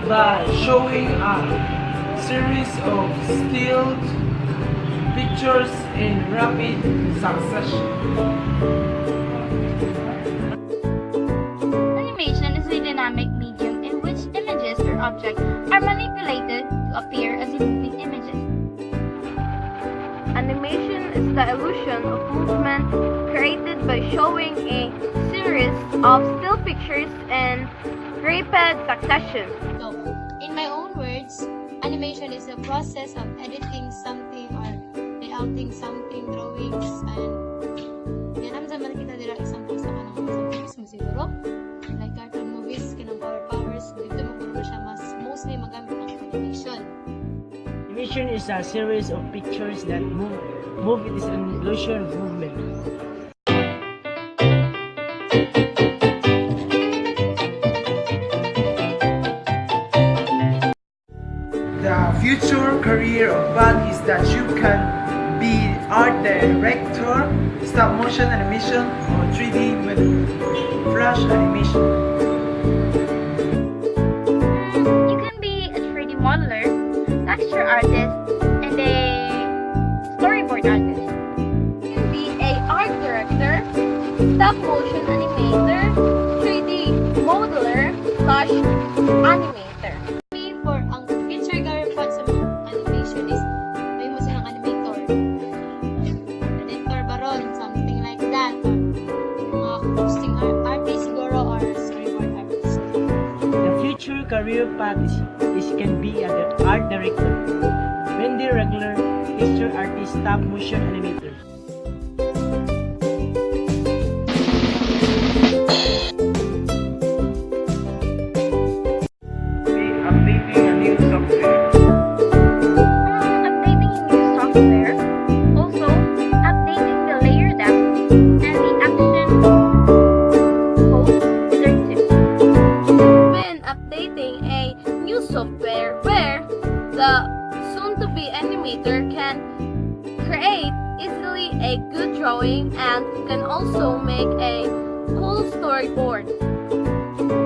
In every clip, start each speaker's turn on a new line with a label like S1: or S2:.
S1: by showing a series of still pictures in rapid succession.
S2: Animation is a dynamic medium in which images or objects are manipulated to appear as moving images.
S3: Animation is the illusion of movement created by showing a series of still pictures in rapid succession.
S4: So, in my own words, animation is the process of editing something or layouting something, drawings, and yan ang zaman kita dira example sa kanang mga movies mo siguro. Like cartoon movies, kinang powers, dito mo siya mas mostly magamit ang animation.
S5: Animation is a series of pictures that move. It is an illusion of movement.
S1: The future career of Faht is that you can be art director, stop motion animation, or 3D with flash animation.
S2: You can be a 3D modeler, texture artist, and a storyboard artist.
S3: You can be a art director, stop motion animator, 3D modeler, flash animator.
S4: For ang future career path sa mga animation is may mo silang animator. Editor baron, something like that. Or mga hosting artist siguro or storyboard artist.
S5: The future career path is can be an art director, render regular, texture artist, stop motion animator.
S1: Updating a new software.
S2: Updating new software, also updating the layer depth and the action code wizard too.
S3: When updating a new software where the soon-to-be animator can create easily a good drawing and can also make a cool storyboard.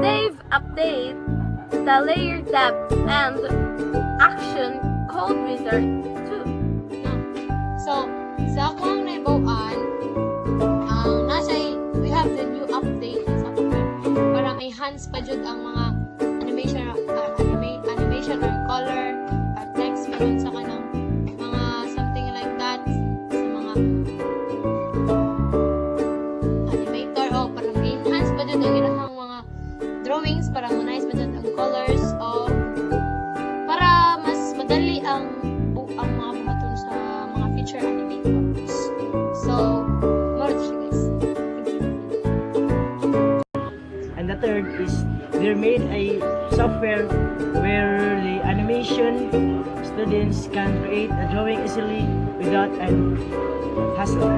S3: They've updated the layer depth and action code wizard too.
S4: So, sa akong naibawan, we have the new update sa software para may enhance pa jud ang mga animation or color or text pa sa kanang mga something like that sa mga animator o para may enhance pa jud ang ilang mga drawings para manize pa jud ang colors o para mas madali ang mga buhaton sa mga future animators. So, more to you guys.
S5: And the third is they made a software where the animation students can create a drawing easily without an hassle.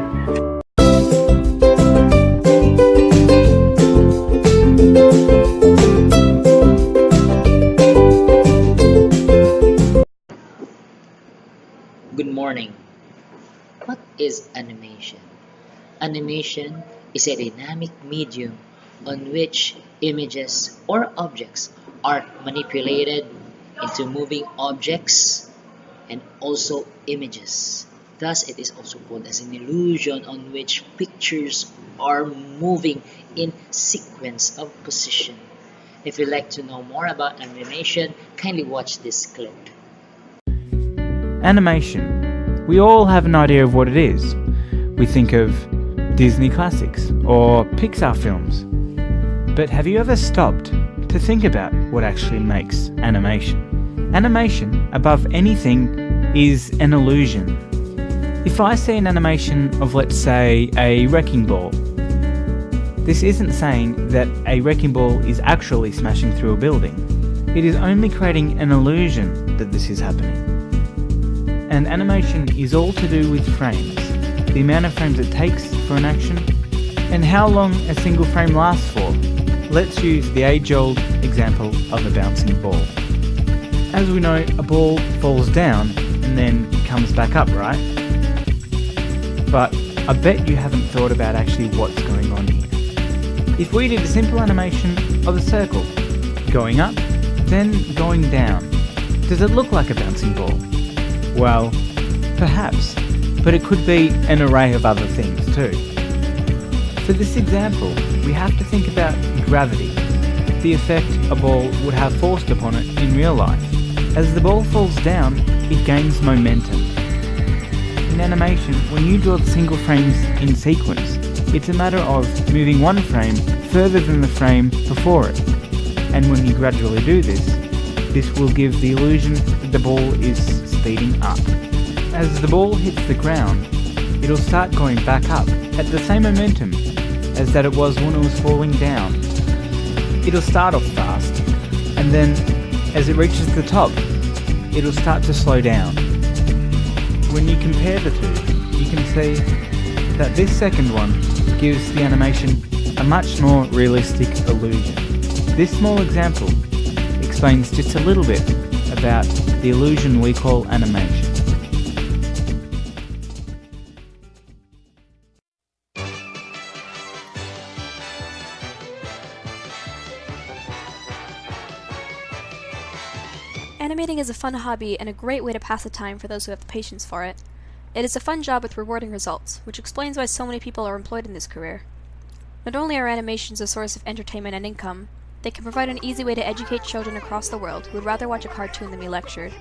S6: Good morning. What is animation? Animation is a dynamic medium on which images or objects are manipulated into moving objects and also images. Thus, it is also called as an illusion on which pictures are moving in sequence of position. If you'd like to know more about animation, kindly watch this clip.
S7: Animation. We all have an idea of what it is. We think of Disney classics or Pixar films. But have you ever stopped to think about what actually makes animation? Animation, above anything, is an illusion. If I see an animation of, let's say, a wrecking ball, this isn't saying that a wrecking ball is actually smashing through a building. It is only creating an illusion that this is happening. And animation is all to do with frames, the amount of frames it takes for an action, and how long a single frame lasts for. Let's use the age-old example of a bouncing ball. As we know, a ball falls down and then comes back up, right? But I bet you haven't thought about actually what's going on here. If we did a simple animation of a circle, going up then going down. Does it look like a bouncing ball? Well, perhaps, but it could be an array of other things too. For this example, we have to think about gravity, the effect a ball would have forced upon it in real life. As the ball falls down, it gains momentum. In animation, when you draw single frames in sequence, it's a matter of moving one frame further than the frame before it. And when you gradually do this, this will give the illusion that the ball is speeding up. As the ball hits the ground, it'll start going back up at the same momentum as that it was when it was falling down. It'll start off fast, and then as it reaches the top, it'll start to slow down. When you compare the two, you can see that this second one gives the animation a much more realistic illusion. This small example explains just a little bit about the illusion we call animation.
S8: Animating is a fun hobby and a great way to pass the time for those who have the patience for it. It is a fun job with rewarding results, which explains why so many people are employed in this career. Not only are animations a source of entertainment and income, they can provide an easy way to educate children across the world who would rather watch a cartoon than be lectured.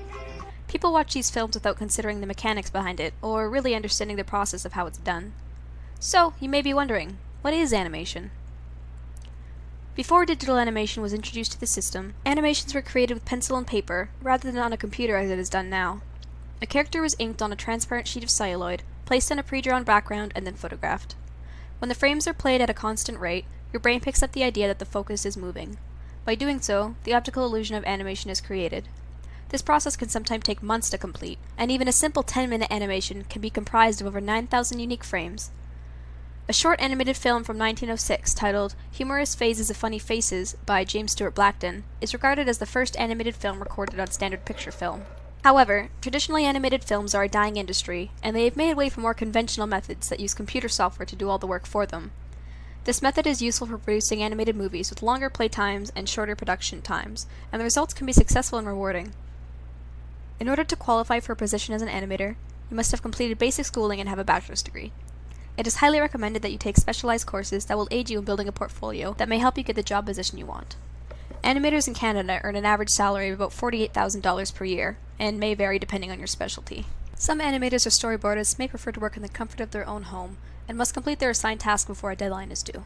S8: People watch these films without considering the mechanics behind it, or really understanding the process of how it's done. So, you may be wondering, what is animation? Before digital animation was introduced to the system, animations were created with pencil and paper, rather than on a computer as it is done now. A character was inked on a transparent sheet of celluloid, placed on a pre-drawn background, and then photographed. When the frames are played at a constant rate, your brain picks up the idea that the focus is moving. By doing so, the optical illusion of animation is created. This process can sometimes take months to complete, and even a simple 10-minute animation can be comprised of over 9,000 unique frames. A short animated film from 1906 titled Humorous Phases of Funny Faces by James Stewart Blackton is regarded as the first animated film recorded on standard picture film. However, traditionally animated films are a dying industry, and they have made way for more conventional methods that use computer software to do all the work for them. This method is useful for producing animated movies with longer play times and shorter production times, and the results can be successful and rewarding. In order to qualify for a position as an animator, you must have completed basic schooling and have a bachelor's degree. It is highly recommended that you take specialized courses that will aid you in building a portfolio that may help you get the job position you want. Animators in Canada earn an average salary of about $48,000 per year, and may vary depending on your specialty. Some animators or storyboarders may prefer to work in the comfort of their own home, and must complete their assigned task before a deadline is due.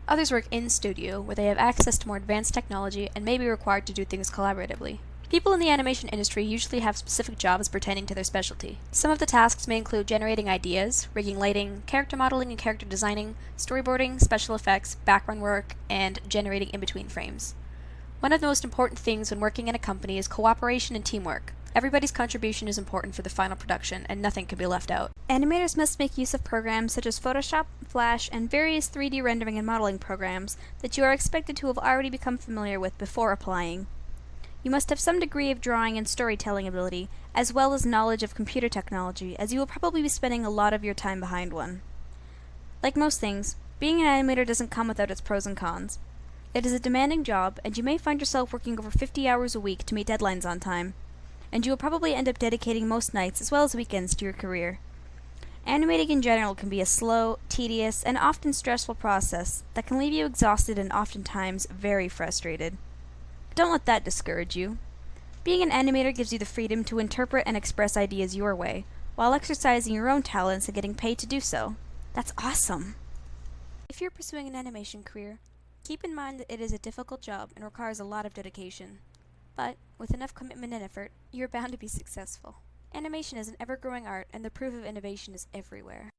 S8: Others work in studio, where they have access to more advanced technology and may be required to do things collaboratively. People in the animation industry usually have specific jobs pertaining to their specialty. Some of the tasks may include generating ideas, rigging lighting, character modeling and character designing, storyboarding, special effects, background work, and generating in-between frames. One of the most important things when working in a company is cooperation and teamwork. Everybody's contribution is important for the final production, and nothing can be left out. Animators must make use of programs such as Photoshop, Flash, and various 3D rendering and modeling programs that you are expected to have already become familiar with before applying. You must have some degree of drawing and storytelling ability, as well as knowledge of computer technology, as you will probably be spending a lot of your time behind one. Like most things, being an animator doesn't come without its pros and cons. It is a demanding job, and you may find yourself working over 50 hours a week to meet deadlines on time, and you will probably end up dedicating most nights as well as weekends to your career. Animating in general can be a slow, tedious, and often stressful process that can leave you exhausted and oftentimes very frustrated. Don't let that discourage you. Being an animator gives you the freedom to interpret and express ideas your way, while exercising your own talents and getting paid to do so. That's awesome! If you're pursuing an animation career, keep in mind that it is a difficult job and requires a lot of dedication. But, with enough commitment and effort, you're bound to be successful. Animation is an ever-growing art, and the proof of innovation is everywhere.